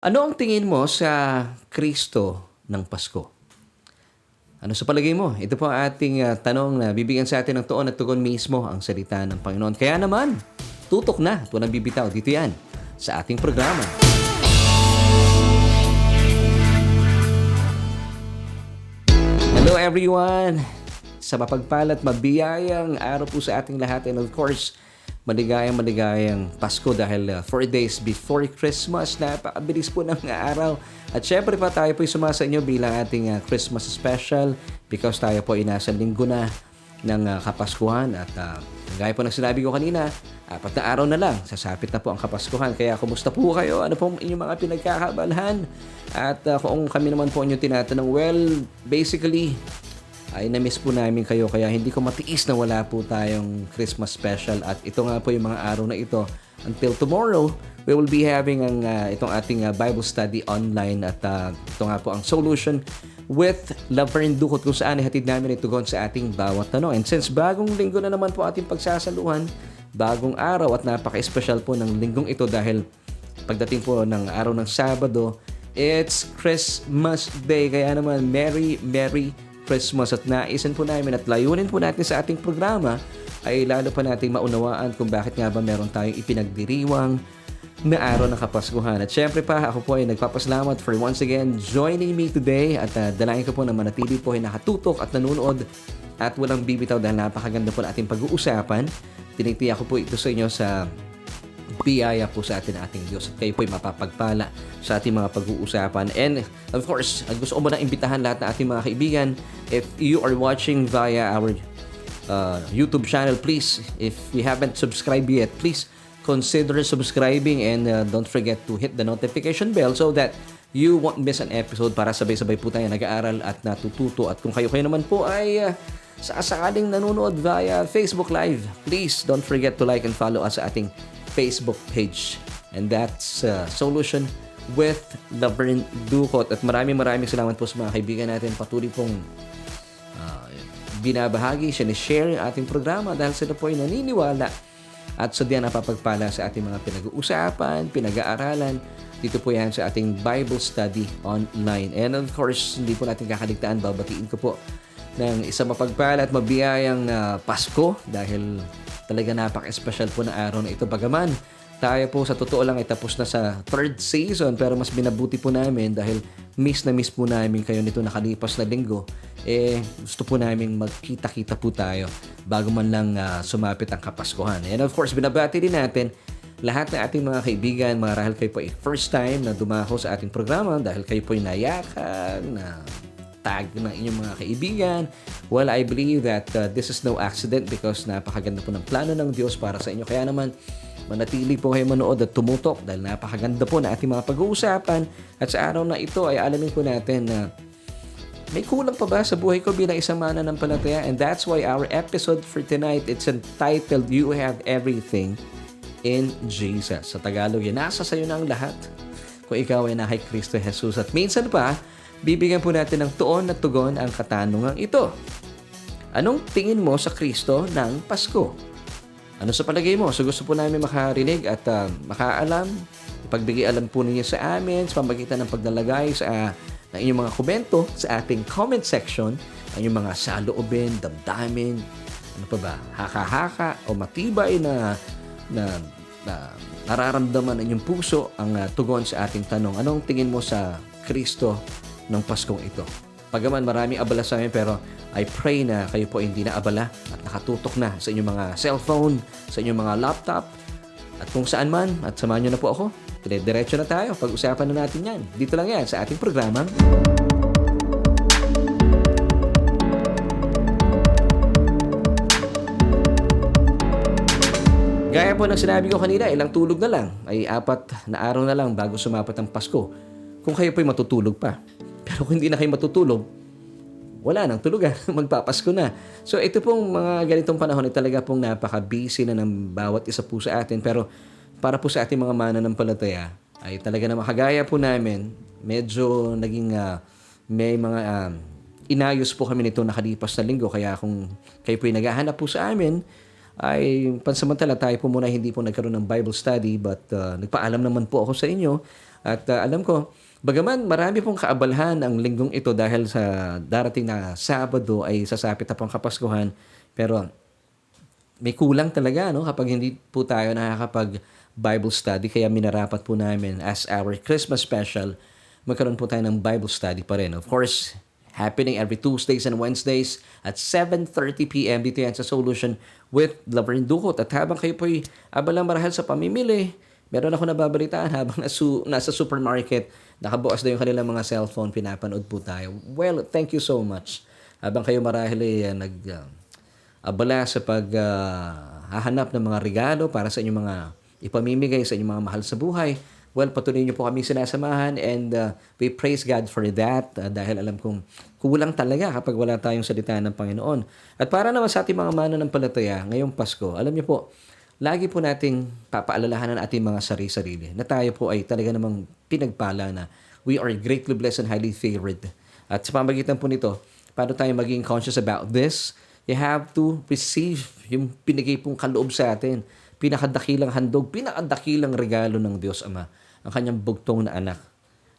Ano ang tingin mo sa Kristo ng Pasko? Ano sa palagay mo? Ito po ang ating tanong na bibigyan sa atin ng tuon at tugon mismo ang salita ng Panginoon. Kaya naman, tutok na at walang bibitaw. Dito yan sa ating programa. Hello everyone! Sa mapagpalat, mabiyayang araw po sa ating lahat, and of course, maligayang Pasko dahil 4 days before Christmas. Napakabilis po ng araw. At syempre pa tayo po sumasa inyo bilang ating Christmas special because tayo po ay nasa linggo na ng Kapaskuhan. At gaya po ng sinabi ko kanina, 4 na araw na lang, sasapit na po ang Kapaskuhan. Kaya kumusta po kayo? Ano po inyong mga pinagkakaabalahan? At kung kami naman po inyong tinatanong, well, basically, ay na-miss po namin kayo kaya hindi ko matiis na wala po tayong Christmas special. At ito nga po yung mga araw na ito. Until tomorrow, we will be having itong ating Bible study online. At ito nga po ang solution with Laverne Ducot kung saan ihatid namin itugon sa ating bawat tanong. And since bagong linggo na naman po ating pagsasaluhan, bagong araw at napaka-special po ng linggong ito dahil pagdating po ng araw ng Sabado, it's Christmas Day. Kaya naman, Merry Christmas. At naisin po namin at layunin po natin sa ating programa ay lalo pa nating maunawaan kung bakit nga ba meron tayong ipinagdiriwang na araw ng Kapaskuhan. At syempre pa, ako po ay nagpapasalamat for once again joining me today at dalayan ko po na manatili po ay nakatutok at nanonood at walang bibitaw dahil napakaganda po na ating pag-uusapan. Tinitiyak ko po ito sa inyo sa biyaya po sa atin ating Diyos at kayo po'y mapapagpala sa ating mga pag-uusapan. And of course, gusto ko muna imbitahan lahat ng ating mga kaibigan. If you are watching via our YouTube channel, please, if you haven't subscribed yet, please consider subscribing and don't forget to hit the notification bell so that you won't miss an episode para sabay-sabay po tayo nag-aaral at natututo. At kung kayo naman po ay sakaling nanonood via Facebook Live, please don't forget to like and follow us sa ating Facebook page. And that's Solution with Laverne Ducot. At maraming salamat po sa mga kaibigan natin. Patuloy pong binabahagi, sinishare yung ating programa dahil sila po ay naniniwala at sa diyan napapagpala sa ating mga pinag-uusapan, pinag-aaralan. Dito po yan sa ating Bible study online. And of course, hindi po natin kakaligtaan, babatiin ko po ng isang mapagpala at mabiyayang Pasko dahil talaga napaka-special po na araw na ito. Bagaman tayo po sa totoo lang ay tapos na sa 3rd season pero mas binabuti po namin dahil miss po namin kayo nito nakalipas na linggo. Gusto po namin magkita-kita po tayo bago man lang sumapit ang Kapaskuhan. And of course, binabati din natin lahat ng ating mga kaibigan. Marahil kayo po ay first time na dumaho sa ating programa dahil kayo po ay nayakan, na tag ng inyong mga kaibigan. Well, I believe that this is no accident because napakaganda po ng plano ng Diyos para sa inyo. Kaya naman, manatili po kayo manood at tumutok dahil napakaganda po na ating mga pag-uusapan. At sa araw na ito ay alamin po natin na may kulang pa ba sa buhay ko bilang isang mananampalataya? And that's why our episode for tonight, it's entitled, You Have Everything in Jesus. Sa Tagalog, yan, nasa sayo na ang lahat kung ikaw ay na kay Kristo Jesus. At minsan pa, bibigyan po natin ng tuon at tugon ang katanungang ito. Anong tingin mo sa Kristo ng Pasko? Ano sa palagay mo? So gusto po namin makarinig at makaalam. Ipagbigay alam po ninyo sa amin sa pamagitan ng paglalagay sa ng inyong mga komento sa ating comment section. Ang inyong mga saloobin, damdamin, ano pa ba, haka-haka o matibay na nararamdaman ng inyong puso ang tugon sa ating tanong. Anong tingin mo sa Kristo ng Paskong ito? Pagaman maraming abala sa amin pero I pray na kayo po hindi na abala at nakatutok na sa inyong mga cellphone, sa inyong mga laptop at kung saan man at samahan nyo na po ako. Diretso na tayo. Pag-usapan na natin yan. Dito lang yan sa ating programa. Gaya po ng sinabi ko kanina, ilang tulog na lang. Ay 4 na araw na lang bago sumapat ang Pasko. Kung kayo po'y matutulog pa. Pero kung hindi na kayo matutulog, wala nang tulugan. Magpapasko na. So ito pong mga ganitong panahon ay talaga pong napaka-busy na ng bawat isa po sa atin. Pero para po sa ating mga mananampalataya, ay talaga na makagaya po namin, medyo naging may mga inayos po kami nito nakalipas na linggo. Kaya kung kayo po'y naghahanap po sa amin, ay pansamantala tayo po muna hindi po nagkaroon ng Bible study but nagpaalam naman po ako sa inyo At alam ko, bagaman marami pong kaabalahan ang linggong ito dahil sa darating na Sabado ay sasapit na pong Kapaskuhan, pero may kulang talaga no kapag hindi po tayo nakakapag Bible study, kaya minarapat po namin as our Christmas special magkaroon po tayo ng Bible study pa rin. Of course, happening every Tuesdays and Wednesdays at 7:30 p.m. dito yan sa Solution with Laverne Ducot. At habang kayo po'y abalang marahal sa pamimili, meron ako nababalitaan habang nasa supermarket, nakabukas na yung kanilang mga cellphone, pinapanood po tayo. Well, thank you so much. Habang kayo marahil ay abala sa paghahanap ng mga regalo para sa inyong mga ipamimigay sa inyong mga mahal sa buhay. Well, patuloy niyo po kami sinasamahan and we praise God for that dahil alam kong kulang talaga kapag wala tayong salita ng Panginoon. At para naman sa ating mga mananampalataya ngayong Pasko, alam niyo po, lagi po nating papaalalahanan ang ating mga sarili-sarili na tayo po ay talaga namang pinagpala na we are greatly blessed and highly favored. At sa pamagitan po nito, paano tayo maging conscious about this? You have to receive yung pinigay pong kaloob sa atin. Pinakadakilang handog, pinakadakilang regalo ng Diyos Ama, ang kanyang bugtong na anak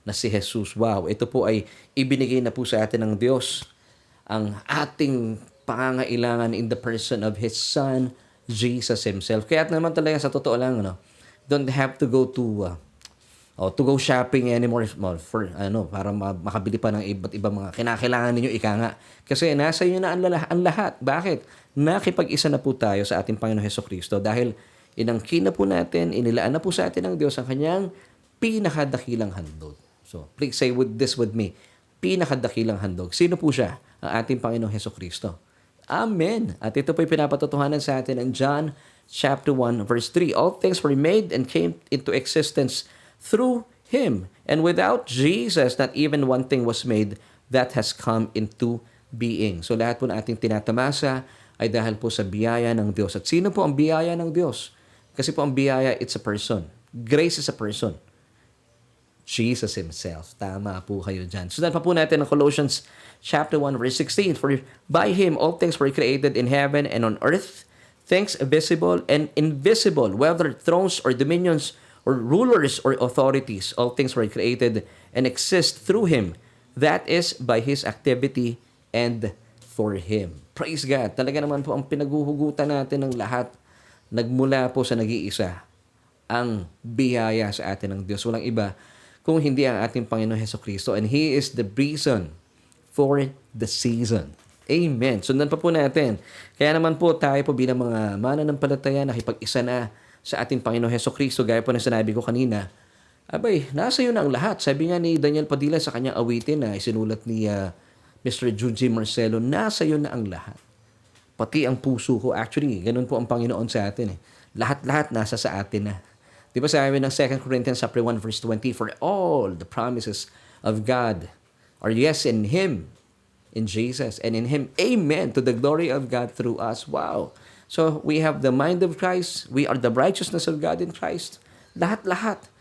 na si Jesus. Wow, ito po ay ibinigay na po sa atin ng Diyos, ang ating pangangailangan in the person of His Son, Jesus Himself. Kaya naman talaga sa totoo lang, don't have to go to go shopping anymore for para makabili pa ng iba't ibang mga kinakailangan ninyo nga. Kasi nasa inyo na ang lahat. Bakit? Nakipag-isa na po tayo sa ating Panginoon Hesukristo dahil inangkin na po natin, inilaan na po sa atin ng Diyos ang kanyang pinakadakilang handog. So, please say this with me. Pinakadakilang handog. Sino po siya? Ang ating Panginoong Hesukristo. Amen. At ito po'y pinapatotohanan sa atin ng John chapter 1 verse 3. All things were made and came into existence through Him. And without Jesus, not even one thing was made that has come into being. So lahat po na ating tinatamasa ay dahil po sa biyaya ng Diyos. At sino po ang biyaya ng Diyos? Kasi po ang biyaya, it's a person. Grace is a person. Jesus Himself. Tama po kayo dyan. Sundan pa po natin ang Colossians chapter 1 verse 16. For by Him all things were created in heaven and on earth, things visible and invisible, whether thrones or dominions or rulers or authorities, all things were created and exist through Him. That is by His activity and for Him. Praise God. Talaga naman po ang pinaguhugutan natin ng lahat nagmula po sa nag-iisa, ang biyaya sa atin ng Diyos. Walang iba kung hindi ang ating Panginoon Hesukristo, and He is the reason for the season. Amen. Sundan pa po natin. Kaya naman po tayo po bilang mga mananampalataya nakipag-isa na sa ating Panginoon Hesukristo, gaya po na sinabi ko kanina, abay, nasa iyo na ang lahat. Sabi nga ni Daniel Padilla sa kanyang awitin na isinulat ni Mr. Junji Marcelo, nasa iyo na ang lahat. Pati ang puso ko. Actually, ganun po ang Panginoon sa atin. Lahat-lahat nasa sa atin na. Di ba sabi ng 2 Corinthians 1 verse 20, for all the promises of God are yes in Him, in Jesus, and in Him, amen, to the glory of God through us. Wow. So, we have the mind of Christ. We are the righteousness of God in Christ. Lahat-lahat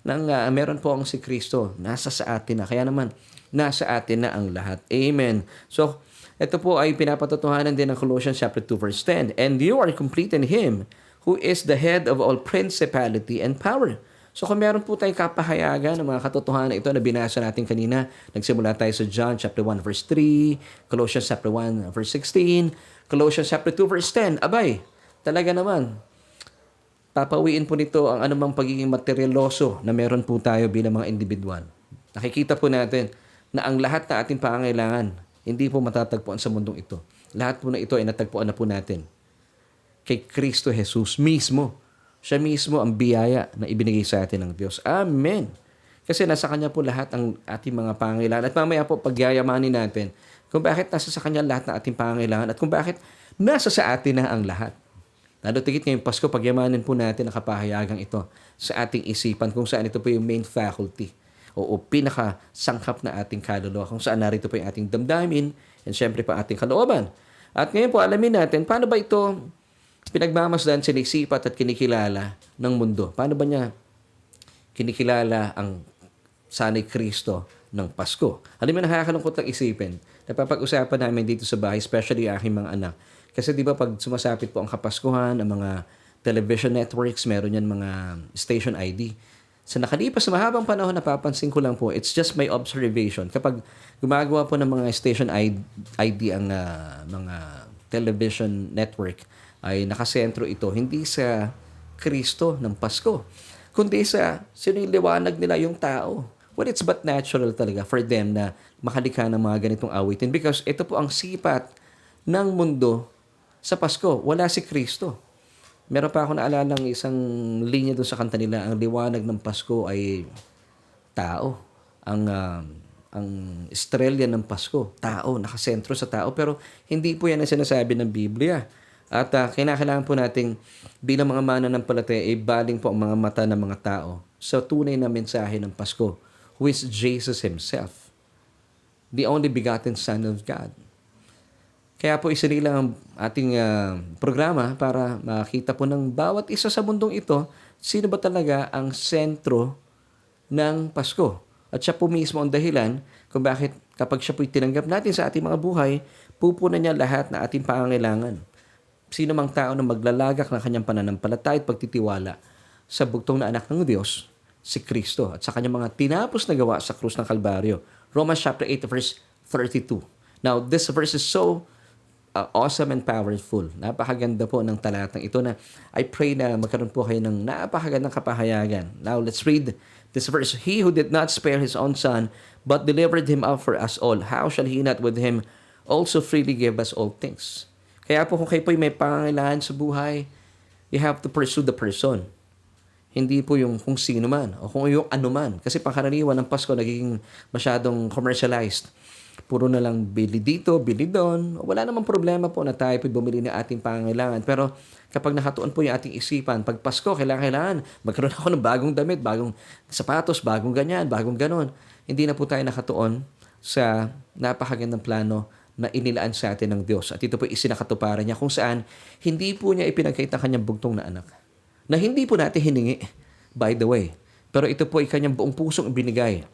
ng meron po ang si Kristo, nasa sa atin na. Kaya naman, nasa atin na ang lahat. Amen. So, ito po ay pinapatotohanan din ng Colossians chapter 2 verse 10. And you are complete in Him, who is the head of all principality and power. So kung meron po tayong kapahayagan ng mga katotohanan ito na binasa natin kanina, nagsimula tayo sa John chapter 1 verse 3, Colossians chapter 1 verse 16, Colossians chapter 2 verse 10. Abay, talaga naman, papawiin po nito ang anumang pagiging materialoso na meron po tayo bilang mga individual. Nakikita po natin na ang lahat na ating pangangailangan hindi po matatagpuan sa mundong ito. Lahat po na ito ay natagpuan na po natin kay Kristo Jesus mismo. Siya mismo ang biyaya na ibinigay sa atin ng Diyos. Amen. Kasi nasa Kanya po lahat ang ating mga pangangailangan. At mamaya po pagyayamanin natin kung bakit nasa sa Kanya lahat ng ating pangangailangan at kung bakit nasa sa atin na ang lahat. Lalo tigit ngayong Pasko, pagyamanin po natin ang kapahayagang ito sa ating isipan kung saan ito po yung main faculty o pinakasangkap na ating kaluluwa, kung saan narito po yung ating damdamin and syempre pa ating kalooban. At ngayon po alamin natin paano ba ito pinagmamasdan, sinisipat at kinikilala ng mundo. Paano ba niya kinikilala ang sanay Kristo ng Pasko? Alam mo, nakakalungkot lang isipin. Napapag-usapan namin dito sa bahay, especially aking mga anak. Kasi di ba pag sumasapit po ang Kapaskuhan, ang mga television networks, meron yan mga station ID. Sa nakalipas na mahabang panahon, napapansin ko lang po, it's just my observation. Kapag gumagawa po ng mga station ID ang mga television network, ay nakasentro ito hindi sa Kristo ng Pasko, kundi sa siniliwanag nila yung tao. Well, it's but natural talaga for them na makalikha ng mga ganitong awitin because ito po ang sipat ng mundo sa Pasko. Wala si Kristo. Meron pa ako naalala ng isang linya doon sa kanta nila, ang liwanag ng Pasko ay tao. Ang estrella ng Pasko, tao, nakasentro sa tao. Pero hindi po yan ang sinasabi ng Biblia. At kinakailangan po nating bilang mga mananampalataya, baling po ang mga mata ng mga tao sa tunay na mensahe ng Pasko, who is Jesus Himself, the only begotten Son of God. Kaya po isinilang ang ating programa para makita po ng bawat isa sa mundong ito, sino ba talaga ang sentro ng Pasko. At siya po mismo ang dahilan kung bakit kapag siya po'y tinanggap natin sa ating mga buhay, pupunan niya lahat na ating pangangailangan. Sino mang tao na maglalagak ng kanyang pananampalataya at pagtitiwala sa bugtong na anak ng Diyos, si Kristo, at sa kanyang mga tinapos na gawa sa krus ng Kalbaryo. Romans chapter 8 verse 32. Now, this verse is so awesome and powerful. Napakaganda po ng talatang ito na I pray na magkaroon po kayo ng napakagandang kapahayagan. Now, let's read this verse. He who did not spare His own Son, but delivered Him up for us all, how shall He not with Him also freely give us all things? Kaya po kung kayo po may pangangailangan sa buhay, you have to pursue the person. Hindi po yung kung sino man o kung yung ano man. Kasi pangkaraniwan ng Pasko nagiging masyadong commercialized. Puro na lang bili dito, bili doon. Wala namang problema po na tayo po bumili ng ating pangangailangan. Pero kapag nakatuon po yung ating isipan, pag Pasko, kailangan magkaroon ako ng bagong damit, bagong sapatos, bagong ganyan, bagong ganon. Hindi na po tayo nakatuon sa napakagandang plano na inilaan sa atin ng Diyos. At ito po isinakatuparan niya kung saan hindi po niya ipinagkait ang kanyang bugtong na anak. Na hindi po natin hiningi, by the way. Pero ito po ay kanyang buong pusong ibinigay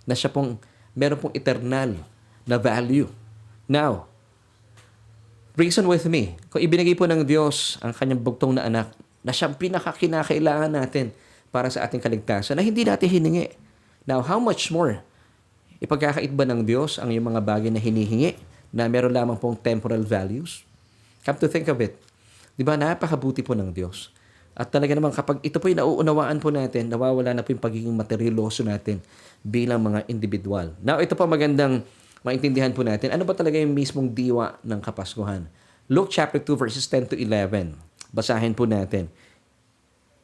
na siya pong meron pong eternal na value. Now, reason with me, kung ibinigay po ng Diyos ang kanyang bugtong na anak, na siyang pinakakinakailangan natin para sa ating kaligtasan, na hindi natin hiningi. Now, how much more? Ipagkakait ba ng Diyos ang yung mga bagay na hinihingi na meron lamang pong temporal values? Come to think of it. Di ba, napakabuti po ng Diyos. At talaga naman kapag ito po yung nauunawaan po natin, nawawala na po yung pagiging materialoso natin bilang mga individual. Now, ito po magandang maintindihan po natin, ano ba talaga yung mismong diwa ng Kapaskuhan? Luke chapter 2 verses 10 to 11. Basahin po natin.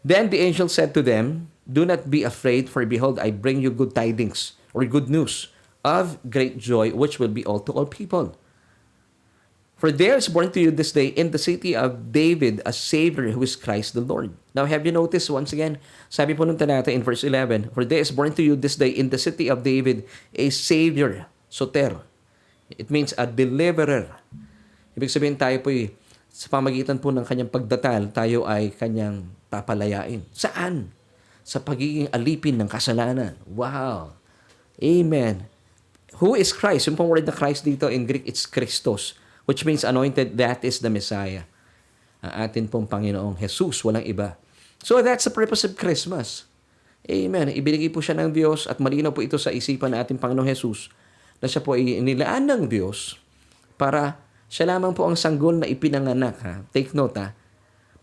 Then the angel said to them, "Do not be afraid, for behold, I bring you good tidings," or good news, "of great joy, which will be all to all people. For there is born to you this day in the city of David a Savior who is Christ the Lord." Now, have you noticed once again, sabi po nung talata in verse 11, "For there is born to you this day in the city of David a Savior," soter. It means a deliverer. Ibig sabihin tayo po sa pamagitan po ng kanyang pagdatal, tayo ay kanyang papalayain. Saan? Sa pagiging alipin ng kasalanan. Wow! Amen. Who is Christ? Yung pong word na Christ dito in Greek, it's Christos, which means anointed, that is the Messiah. Ang atin pong Panginoong Jesus, walang iba. So that's the purpose of Christmas. Amen. Ibinigay po siya ng Diyos at malinaw po ito sa isipan ng ating Panginoong Jesus na siya po ay inilaan ng Diyos para siya lamang po ang sanggol na ipinanganak. Ha? Take note ha.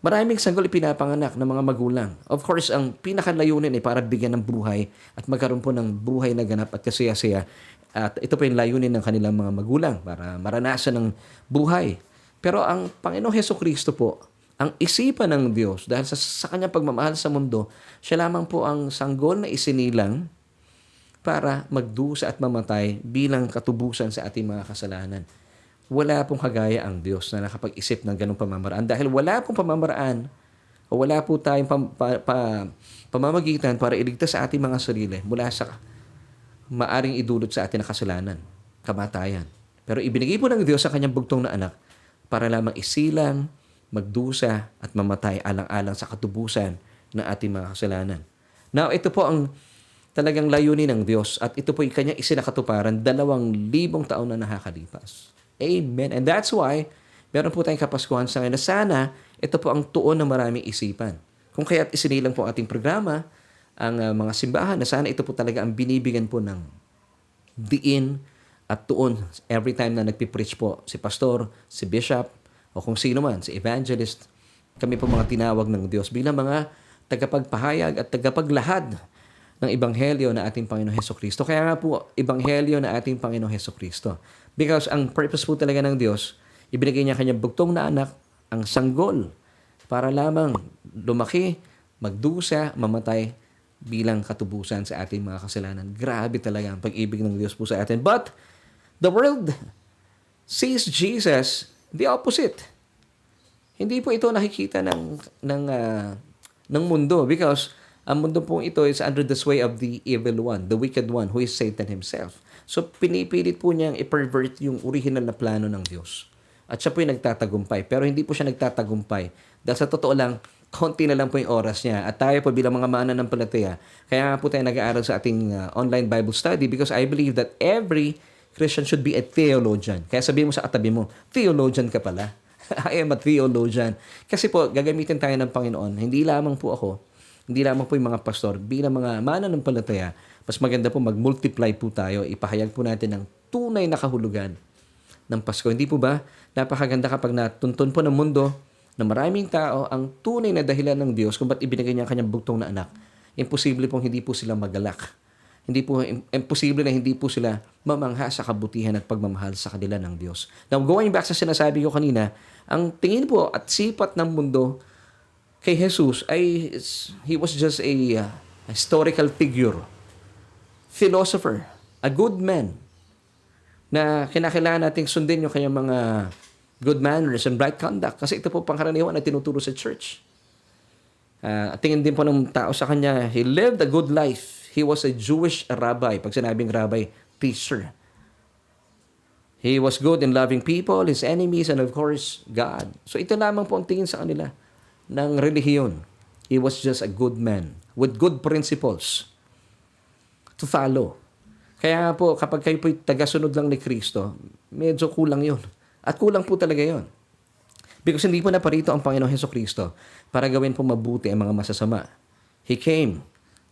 Maraming sanggol ipinapanganak ng mga magulang. Of course, ang pinakalayunin ay para bigyan ng buhay at magkaroon po ng buhay na ganap at kasaya-saya. At ito po yung layunin ng kanilang mga magulang para maranasan ng buhay. Pero ang Panginoong Hesukristo po, ang isipan ng Diyos, dahil sa kanyang pagmamahal sa mundo, siya lamang po ang sanggol na isinilang para magdusa at mamatay bilang katubusan sa ating mga kasalanan. Wala pong kagaya ang Diyos na nakapag-isip ng ganong pamamaraan. Dahil wala pong pamamaraan o wala po tayong pamamagitan para iligtas sa ating mga sarili mula sa maaring idulot sa atin na kasalanan, kamatayan. Pero ibinigay po ng Diyos sa kanyang bugtong na anak para lamang isilang, magdusa at mamatay alang-alang sa katubusan ng ating mga kasalanan. Now, ito po ang talagang layunin ng Diyos at ito po yung kanyang isinakatuparan 2,000 taon na nakakalipas. Amen. And that's why meron po tayong Kapaskuhan sa ngayon na sana ito po ang tuon ng maraming isipan. Kung kaya't isinilang po ating programa ang mga simbahan na sana ito po talaga ang binibigyan po ng diin at tuon every time na nagpipreach po si pastor, si bishop, o kung sino man, si evangelist. Kami po mga tinawag ng Diyos bilang mga tagapagpahayag at tagapaglahad ng Ebanghelyo na ating Panginoong Hesukristo. Kaya nga po, Ebanghelyo na ating Panginoong Hesukristo. Because ang purpose po talaga ng Diyos, ibinigay niya kanyang bugtong na anak, ang sanggol, para lamang lumaki, magdusa, mamatay bilang katubusan sa ating mga kasalanan. Grabe talaga ang pag-ibig ng Diyos po sa atin. But the world sees Jesus the opposite. Hindi po ito nakikita ng mundo because ang mundo po ito is under the sway of the evil one, the wicked one, who is Satan himself. So pinipilit po niyang i-pervert yung original na plano ng Diyos. At siya po yung nagtatagumpay. Pero hindi po siya nagtatagumpay. Dahil sa totoo lang, konti na lang po yung oras niya. At tayo po bilang mga mananampalataya, kaya nga po tayo nag-aaral sa ating online Bible study because I believe that every Christian should be a theologian. Kaya sabihin mo sa katabi mo, theologian ka pala. I am a theologian. Kasi po, gagamitin tayo ng Panginoon. Hindi lamang po ako, hindi lamang po yung mga pastor, bilang mga mananampalataya, mas maganda po mag-multiply po tayo. Ipahayag po natin ang tunay na kahulugan ng Pasko. Hindi po ba? Napakaganda kapag natuntun po ng mundo na maraming tao ang tunay na dahilan ng Diyos kung ba't ibinigay niya ang kanyang bugtong na anak. Imposible pong hindi po sila magalak. Hindi po, imposible na hindi po sila mamangha sa kabutihan at pagmamahal sa kanila ng Diyos. Now, going back sa sinasabi ko kanina, ang tingin po at sipat ng mundo kay Jesus ay he was just a historical figure, philosopher, a good man, na kinakailangan nating sundin yung kanyang mga good manners and right conduct. Kasi ito po pangkaraniwan na tinuturo sa church. Tingin din po ng tao sa kanya, he lived a good life. He was a Jewish rabbi. Pag sinabing rabbi, teacher. He was good in loving people, his enemies, and of course, God. So ito lamang po ang tingin sa kanila ng relihiyon. He was just a good man with good principles to follow. Kaya po, kapag kayo po'y tagasunod lang ni Kristo, medyo kulang yun. At kulang po talaga yun. Because hindi po naparito ang Panginoong Hesukristo para gawin po mabuti ang mga masasama. He came.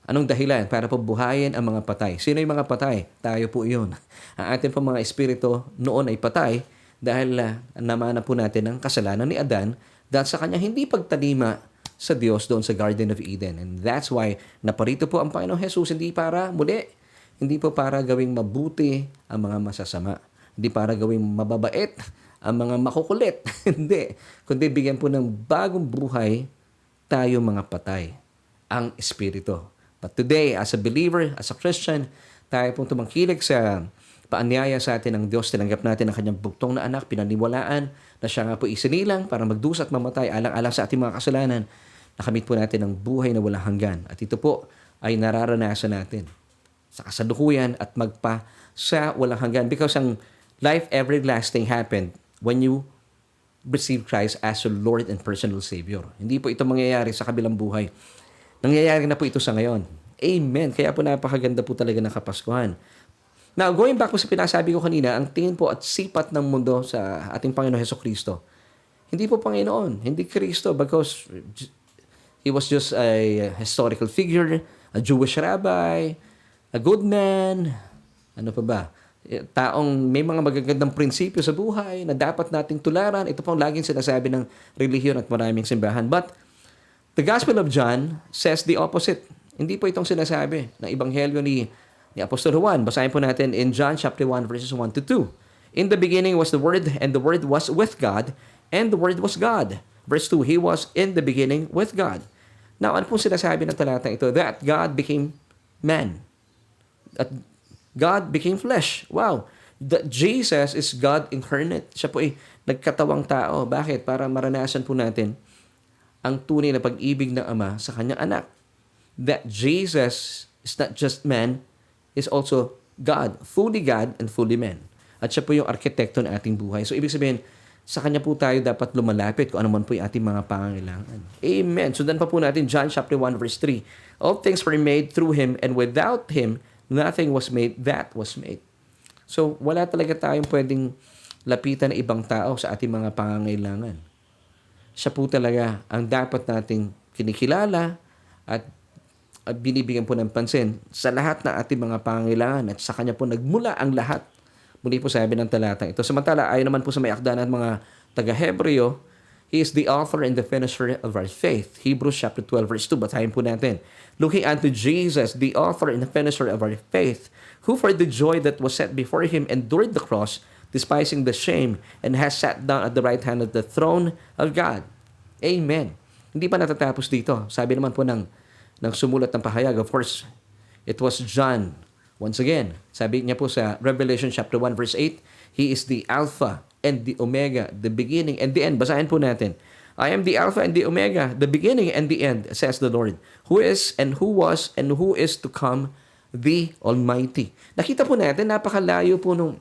Anong dahilan? Para po buhayin ang mga patay. Sino yung mga patay? Tayo po yun. Ang ating po mga espiritu noon ay patay dahil namana po natin ang kasalanan ni Adan dahil sa kanya hindi pagtalima sa Diyos doon sa Garden of Eden. And that's why naparito po ang Panginoong Jesus hindi para muli, hindi po para gawing mabuti ang mga masasama. Hindi para gawing mababait ang mga makukulit. Hindi. Kundi bigyan po ng bagong buhay tayo mga patay, ang Espiritu. But today, as a believer, as a Christian, tayo pong tumangkilik sa paanyaya sa atin ng Diyos. Tinanggap natin ang kanyang bugtong na anak, pinaniwalaan na siya nga po isinilang para magdusa at mamatay alang-alang sa ating mga kasalanan. Nakamit po natin ang buhay na walang hanggan. At ito po ay nararanasan natin sa kasalukuyan at magpa sa walang hanggan. Because ang life everlasting happened when you receive Christ as your Lord and personal Savior. Hindi po ito mangyayari sa kabilang buhay. Nangyayari na po ito sa ngayon. Amen. Kaya po napakaganda po talaga ng Kapaskuhan. Now, going back po sa pinasabi ko kanina, ang tingin po at sipat ng mundo sa ating Panginoon Hesukristo, hindi po Panginoon, hindi Kristo, because he was just a historical figure, a Jewish rabbi, a good man, ano pa ba? Taong may mga magagandang prinsipyo sa buhay na dapat nating tularan. Ito pong laging sinasabi ng relihiyon at maraming simbahan. But the Gospel of John says the opposite. Hindi po itong sinasabi ng Ebanghelyo ni Apostol Juan. Basahin po natin in John chapter 1 verses 1 to 2. In the beginning was the Word, and the Word was with God, and the Word was God. Verse 2, He was in the beginning with God. Now, ano pong sinasabi ng talatang ito? That God became man. At God became flesh. Wow. That Jesus is God incarnate. Siya po ay nagkatawang tao. Bakit? Para maranasan po natin ang tunay na pag-ibig ng Ama sa kanyang anak. That Jesus is not just man, is also God. Fully God and fully man. At siya po yung arkitekto ng ating buhay. So, ibig sabihin, sa kanya po tayo dapat lumalapit kung ano man po yung ating mga pangangailangan. Amen. Sundan pa po natin John chapter 1 verse 3. All things were made through Him, and without Him, nothing was made that was made. So, wala talaga tayong pwedeng lapitan ng ibang tao sa ating mga pangangailangan. Siya po talaga ang dapat nating kinikilala at binibigyan po ng pansin sa lahat ng ating mga pangangailangan at sa Kanya po nagmula ang lahat. Muli po sabi ng talatang ito. Samantala, ayon naman po sa may akda ng mga taga-Hebreo, He is the author and the finisher of our faith. Hebrews chapter 12 verse 2. Basahin po natin. Looking unto Jesus, the author and the finisher of our faith, who for the joy that was set before Him endured the cross, despising the shame, and has sat down at the right hand of the throne of God. Amen. Hindi pa natatapos dito. Sabi naman po ng sumulat ng pahayag, of course, it was John. Once again, sabi niya po sa Revelation chapter 1 verse 8, He is the Alpha and the Omega, the beginning and the end. Basahin po natin. I am the Alpha and the Omega, the beginning and the end, says the Lord, who is and who was and who is to come, the Almighty. Nakita po natin, napakalayo po nung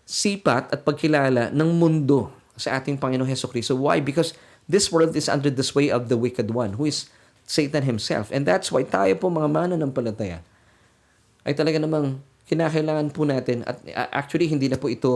sipat at pagkilala ng mundo sa ating Panginoong Hesukristo. Why? Because this world is under the sway of the wicked one, who is Satan himself. And that's why tayo po mga mananampalataya ay talaga namang kinakailangan po natin, at actually hindi na po ito